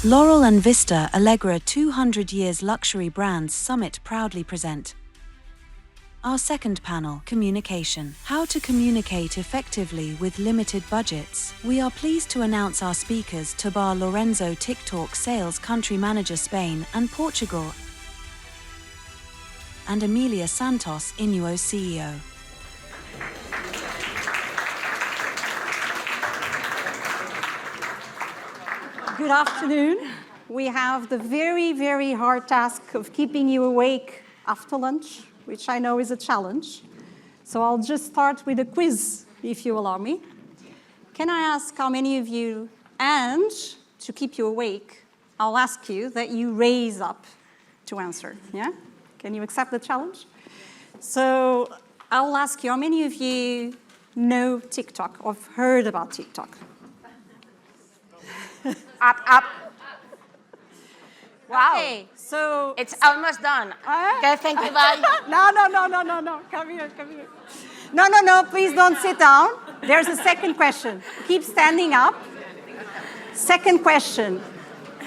LAUREL and Vista Alegre 200 Years Luxury Brands Summit proudly present our second panel, Communication. How to communicate effectively with limited budgets. We are pleased to announce our speakers Tobar Lorenzo, TikTok Sales Country Manager Spain and Portugal, and Emilia Santos, Inuo CEO. Good afternoon. We have the very, very hard task of keeping you awake after lunch, which I know is a challenge. So I'll just start with a quiz, if you allow me. Can I ask how many of you, and to keep you awake, I'll ask you that you raise up to answer, yeah? Can you accept the challenge? So I'll ask you, how many of you know TikTok or have heard about TikTok? Up. Wow. Okay, so... It's almost done. Okay, thank you, bye. No. Come here. No, please don't sit down. There's a second question. Keep standing up. Second question.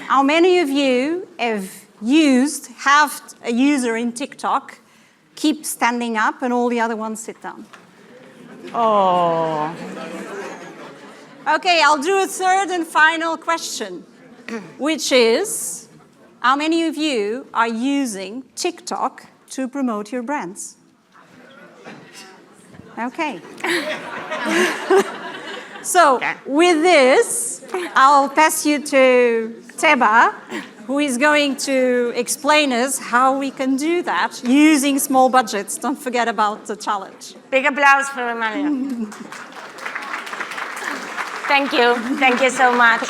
How many of you have a user in TikTok? Keep standing up and all the other ones sit down. Oh. Okay, I'll do a third and final question, which is, how many of you are using TikTok to promote your brands? Okay. So, with this, I'll pass you to Teba, who is going to explain us how we can do that using small budgets. Don't forget about the challenge. Big applause for Emilia. Thank you so much.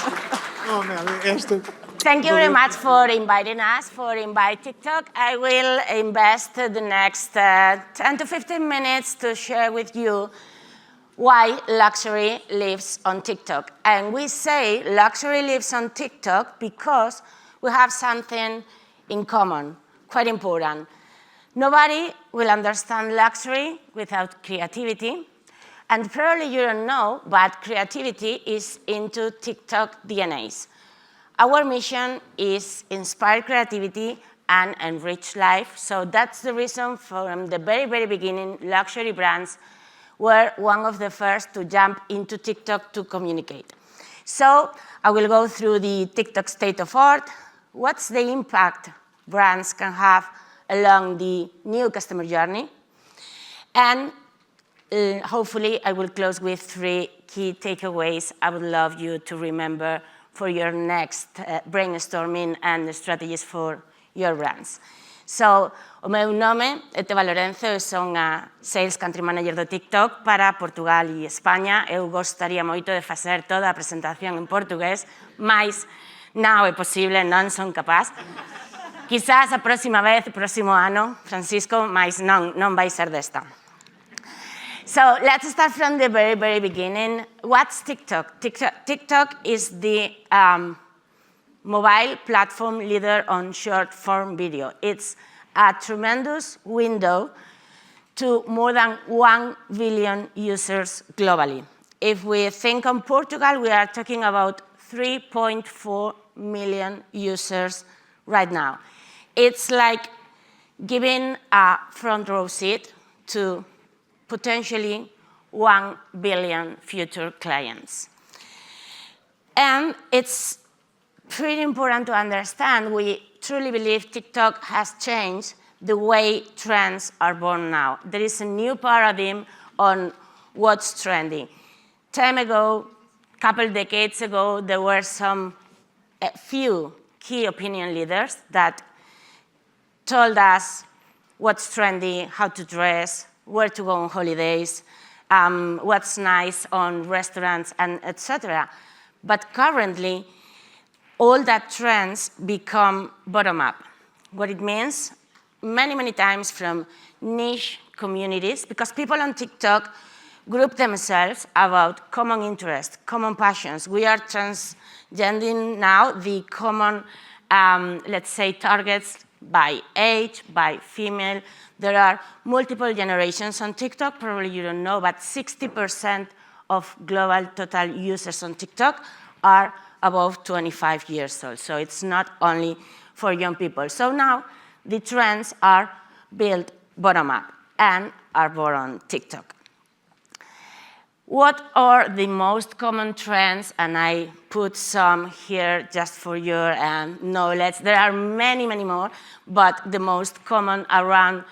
Thank you very much for inviting us, for inviting TikTok. I will invest the next 10 to 15 minutes to share with you why luxury lives on TikTok. And we say luxury lives on TikTok because we have something in common, quite important. Nobody will understand luxury without creativity. And probably you don't know, but creativity is into TikTok DNAs. Our mission is inspire creativity and enrich life. So that's the reason from the very, very beginning, luxury brands were one of the first to jump into TikTok to communicate. So I will go through the TikTok state of art. What's the impact brands can have along the new customer journey? And hopefully, I will close with 3 key takeaways I would love you to remember for your next brainstorming and strategies for your brands. So, o meu nome é Tobar Lorenzo, eu son a Sales Country Manager do TikTok para Portugal e España. Eu gostaria moito de facer toda a presentación en portugués, mas non é posible, non son capaz. Quizás a próxima vez, o próximo ano, Francisco, mas non vai ser desta. So let's start from the very, very beginning. What's TikTok? TikTok is the mobile platform leader on short-form video. It's a tremendous window to more than 1 billion users globally. If we think on Portugal, we are talking about 3.4 million users right now. It's like giving a front row seat to potentially 1 billion future clients. And it's pretty important to understand, we truly believe TikTok has changed the way trends are born now. There is a new paradigm on what's trendy. Time ago, a couple decades ago, there were a few key opinion leaders that told us what's trendy, how to dress, where to go on holidays, what's nice on restaurants, and etc. But currently, all that trends become bottom-up. What it means, many times from niche communities, because people on TikTok group themselves about common interests, common passions. We are transgending now the common, let's say, targets by age, by female. There are multiple generations on TikTok. Probably you don't know, but 60% of global total users on TikTok are above 25 years old. So it's not only for young people. So now the trends are built bottom up and are born on TikTok. What are the most common trends? And I put some here just for your knowledge. There are many, many more, but the most common around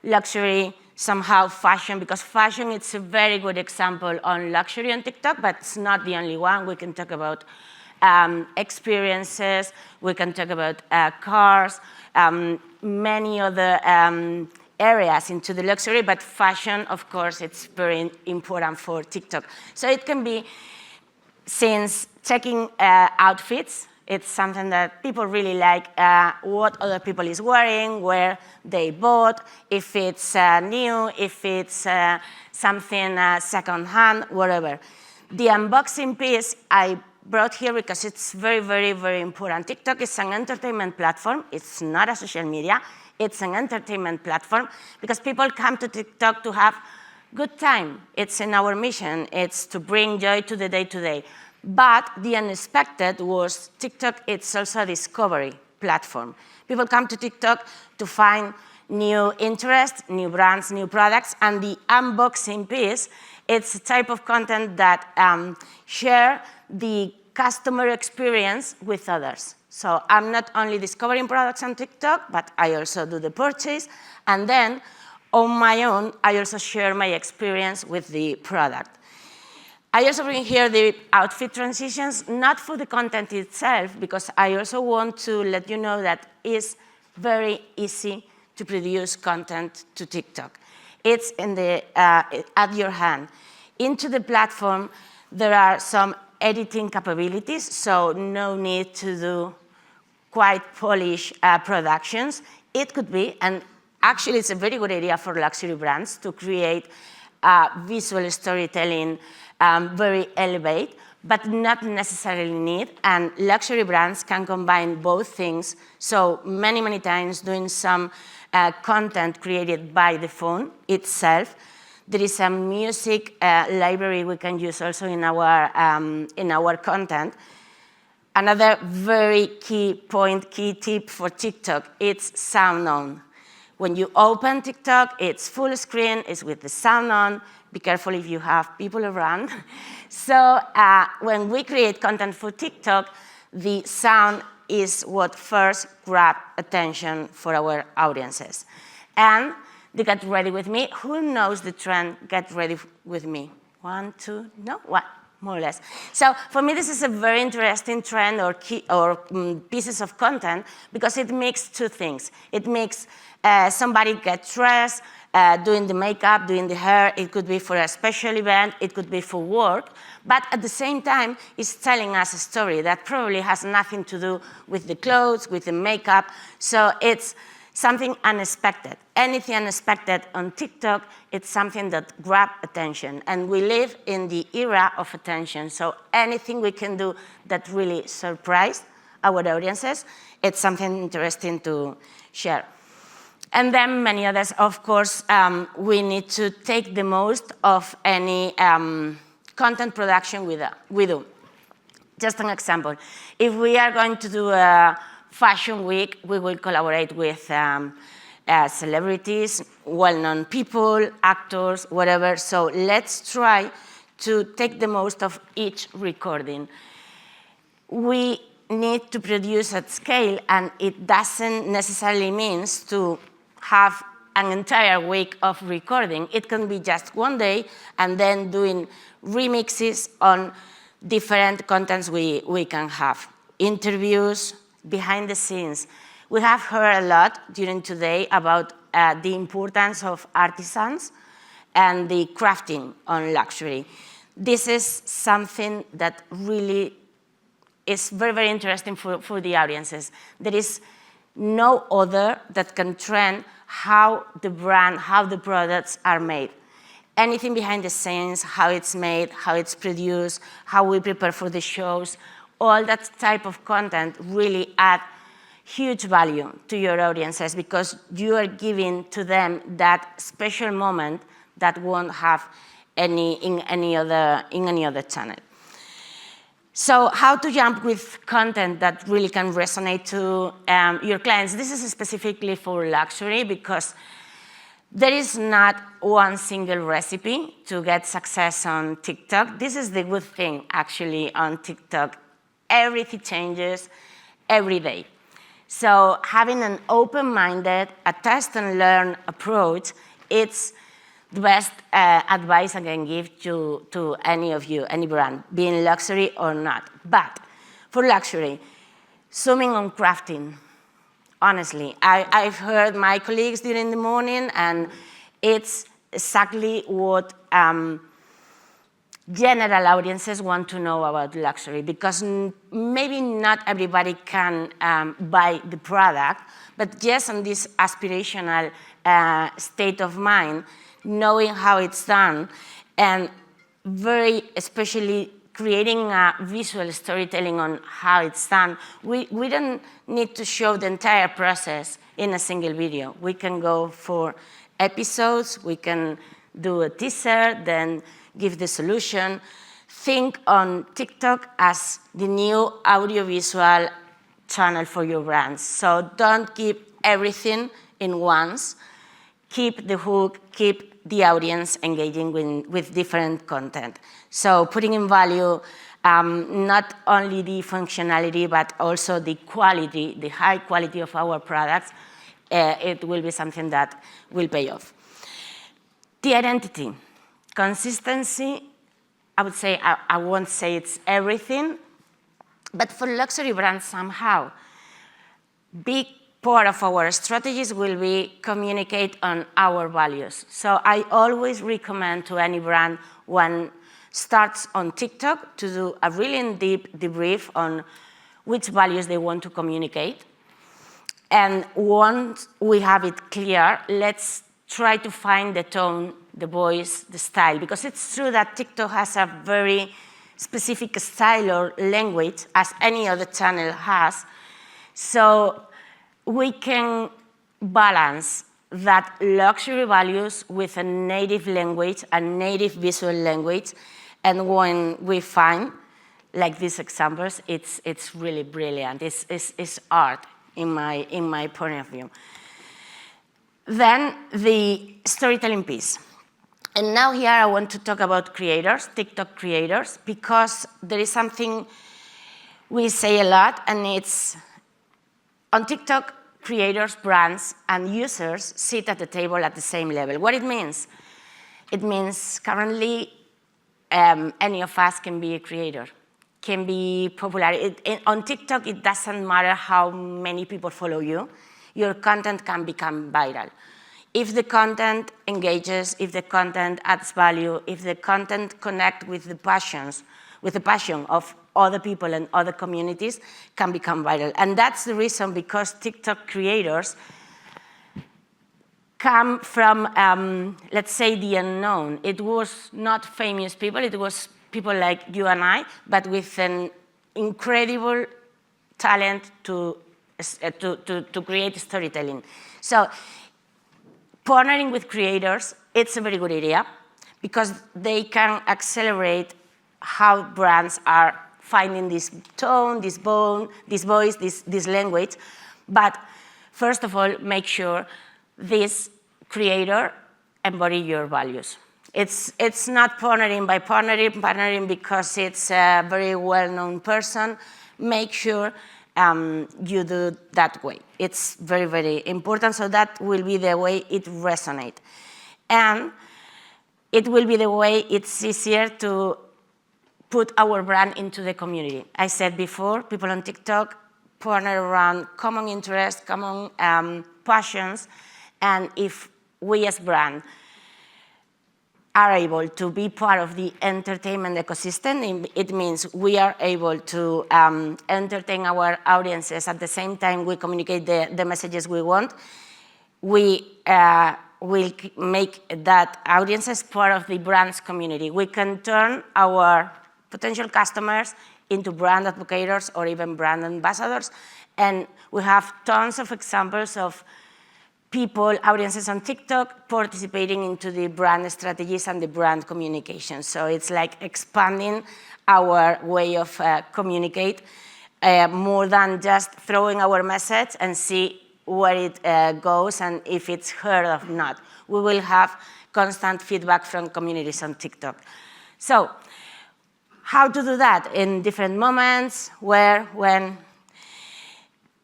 luxury, somehow fashion, because fashion is a very good example on luxury on TikTok, but it's not the only one. We can talk about experiences, we can talk about cars, many other areas into the luxury, but fashion, of course, it's very important for TikTok. So it can be since checking outfits. It's something that people really like, what other people is wearing, where they bought, if it's new, if it's something second-hand, whatever. The unboxing piece I brought here because it's very, very, very important. TikTok is an entertainment platform. It's not a social media. It's an entertainment platform because people come to TikTok to have good time. It's in our mission. It's to bring joy to the day-to-day. But the unexpected was TikTok, it's also a discovery platform. People come to TikTok to find new interests, new brands, new products, and the unboxing piece, it's a type of content that share the customer experience with others. So I'm not only discovering products on TikTok, but I also do the purchase, and then on my own, I also share my experience with the product. I also bring here the outfit transitions, not for the content itself, because I also want to let you know that it's very easy to produce content to TikTok. It's in the, at your hand. Into the platform, there are some editing capabilities, so no need to do quite polished productions. It could be, and actually it's a very good idea for luxury brands to create visual storytelling very elevate, but not necessarily need, and luxury brands can combine both things, so many, many times doing some content created by the phone itself. There is a music library we can use also in our content. Another very key point, key tip for TikTok, it's sound on. When you open TikTok, it's full screen, it's with the sound on. Be careful if you have people around. So when we create content for TikTok, the sound is what first grabs attention for our audiences. And they get ready with me. Who knows the trend, get ready with me? 1, 2, no? What? More or less. So for me, this is a very interesting trend or pieces of content because it makes two things. It makes somebody get dressed, doing the makeup, doing the hair. It could be for a special event. It could be for work. But at the same time, it's telling us a story that probably has nothing to do with the clothes, with the makeup. So it's something unexpected. Anything unexpected on TikTok, it's something that grabs attention. And we live in the era of attention. So anything we can do that really surprise our audiences, it's something interesting to share. And then many others, of course, we need to take the most of any content production we do. Just an example. If we are going to do a Fashion Week, we will collaborate with celebrities, well-known people, actors, whatever. So let's try to take the most of each recording. We need to produce at scale, and it doesn't necessarily mean to have an entire week of recording. It can be just one day, and then doing remixes on different contents we can have. Interviews, behind the scenes. We have heard a lot during today about the importance of artisans and the crafting on luxury. This is something that really is very, very interesting for the audiences. There is no other that can trend how the brand, how the products are made. Anything behind the scenes, how it's made, how it's produced, how we prepare for the shows, all that type of content really add huge value to your audiences because you are giving to them that special moment that won't have in any other channel. So how to jump with content that really can resonate to your clients? This is specifically for luxury because there is not one single recipe to get success on TikTok. This is the good thing, actually, on TikTok. Everything changes every day. So having an open-minded, a test-and-learn approach, it's the best advice I can give to any of you, any brand, being luxury or not. But for luxury, zooming on crafting, honestly, I've heard my colleagues during the morning, and it's exactly what general audiences want to know about luxury, because maybe not everybody can buy the product, but just on this aspirational state of mind, knowing how it's done, and very especially creating a visual storytelling on how it's done. We don't need to show the entire process in a single video. We can go for episodes, we can do a teaser, then give the solution. Think on TikTok as the new audiovisual channel for your brands. So don't keep everything in once. Keep the hook, keep the audience engaging with different content. So putting in value not only the functionality, but also the quality, the high quality of our products, it will be something that will pay off. The identity, consistency, I would say, I won't say it's everything, but for luxury brands somehow, big part of our strategies will be communicate on our values. So I always recommend to any brand when starts on TikTok to do a really deep debrief on which values they want to communicate. And once we have it clear, let's try to find the tone, the voice, the style, because it's true that TikTok has a very specific style or language, as any other channel has. So we can balance that luxury values with a native language, a native visual language, and when we find, like these examples, it's really brilliant. It's art in my point of view. Then the storytelling piece. And now here I want to talk about creators, TikTok creators, because there is something we say a lot, and it's on TikTok, creators, brands, and users sit at the table at the same level. What it means? It means currently any of us can be a creator, can be popular. On TikTok, it doesn't matter how many people follow you. Your content can become viral. If the content engages, if the content adds value, if the content connects with the passion of other people and other communities, can become viral. And that's the reason, because TikTok creators come from, let's say, the unknown. It was not famous people, it was people like you and I, but with an incredible talent to create storytelling. So partnering with creators, it's a very good idea, because they can accelerate how brands are finding this tone, this voice, this language. But first of all, make sure this creator embody your values. It's not partnering by partnering because it's a very well-known person. Make sure you do that way. It's very, very important, so that will be the way it resonates. And it will be the way it's easier to put our brand into the community. I said before, people on TikTok partner around common interests, common passions, and if we as brand are able to be part of the entertainment ecosystem, it means we are able to entertain our audiences at the same time we communicate the messages we want. We will make that audiences part of the brand's community. We can turn our potential customers into brand advocates or even brand ambassadors. And we have tons of examples of people, audiences on TikTok participating into the brand strategies and the brand communication. So it's like expanding our way of communicate more than just throwing our message and see where it goes and if it's heard or not. We will have constant feedback from communities on TikTok. So how to do that? In different moments, where, when.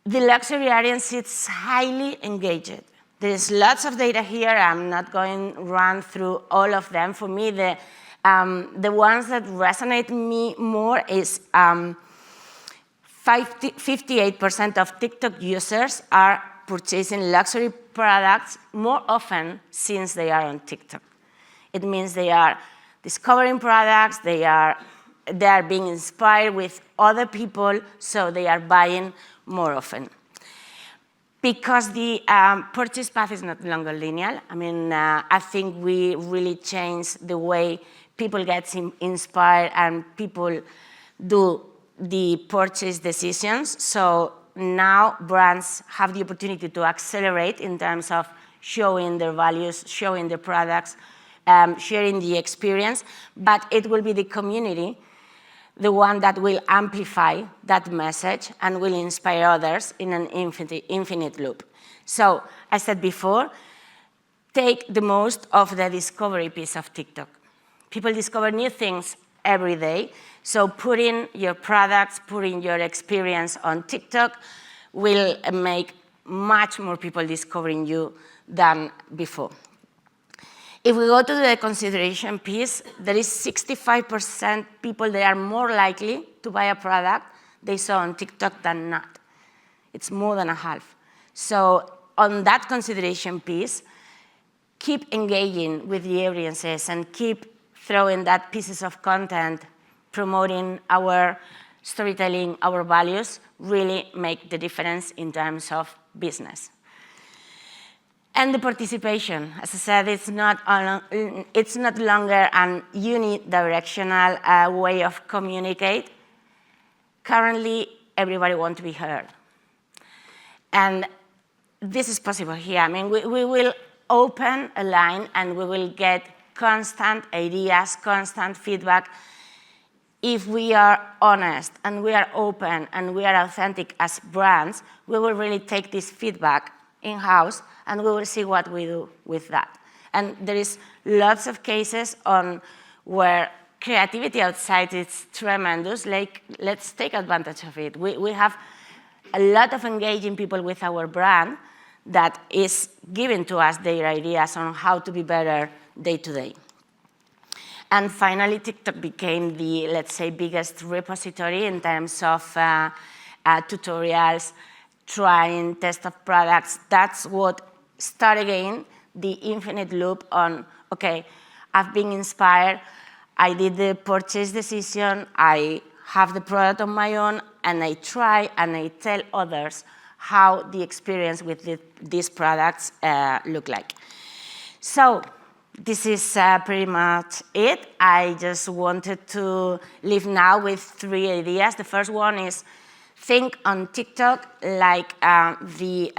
The luxury audience is highly engaged. There's lots of data here. I'm not going to run through all of them. For me, the ones that resonate me more is 58% of TikTok users are purchasing luxury products more often since they are on TikTok. It means they are discovering products, they are being inspired with other people, so they are buying more often. Because the purchase path is not longer linear, I mean, I think we really changed the way people get inspired and people do the purchase decisions. So now brands have the opportunity to accelerate in terms of showing their values, showing their products, sharing the experience, but it will be the community, the one that will amplify that message and will inspire others in an infinite loop. So, I said before, take the most of the discovery piece of TikTok. People discover new things every day, so putting your products, putting your experience on TikTok will make much more people discovering you than before. If we go to the consideration piece, there is 65% people that are more likely to buy a product they saw on TikTok than not. It's more than a half. So on that consideration piece, keep engaging with the audiences and keep throwing that pieces of content, promoting our storytelling, our values, really make the difference in terms of business. And the participation, as I said, it's not longer an unidirectional way of communicate. Currently, everybody wants to be heard. And this is possible here. I mean, we will open a line and we will get constant ideas, constant feedback. If we are honest and we are open and we are authentic as brands, we will really take this feedback in-house and we will see what we do with that. And there is lots of cases on where creativity outside is tremendous. Like, let's take advantage of it. We have a lot of engaging people with our brand that is giving to us their ideas on how to be better day to day. And finally, TikTok became the, let's say, biggest repository in terms of tutorials, trying, test of products. That's what started again the infinite loop on, okay, I've been inspired, I did the purchase decision, I have the product on my own, and I try and I tell others how the experience with these products look like. So this is pretty much it. I just wanted to leave now with 3 ideas. The first one is think on TikTok like the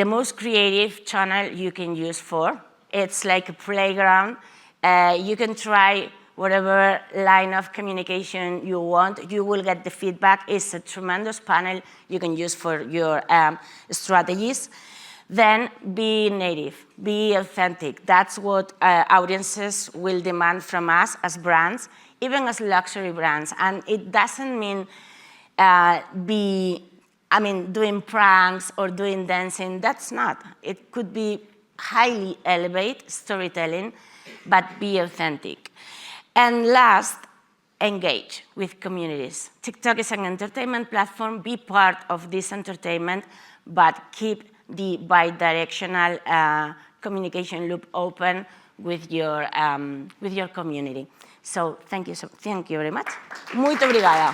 most creative channel you can use for. It's like a playground. You can try whatever line of communication you want. You will get the feedback. It's a tremendous panel you can use for your strategies. Then be native, be authentic. That's what audiences will demand from us as brands, even as luxury brands. And it doesn't mean doing pranks or doing dancing. That's not. It could be highly elevate storytelling, but be authentic. And last, engage with communities. TikTok is an entertainment platform. Be part of this entertainment, but keep the bi-directional communication loop open with your community. So thank you very much. Muito obrigada.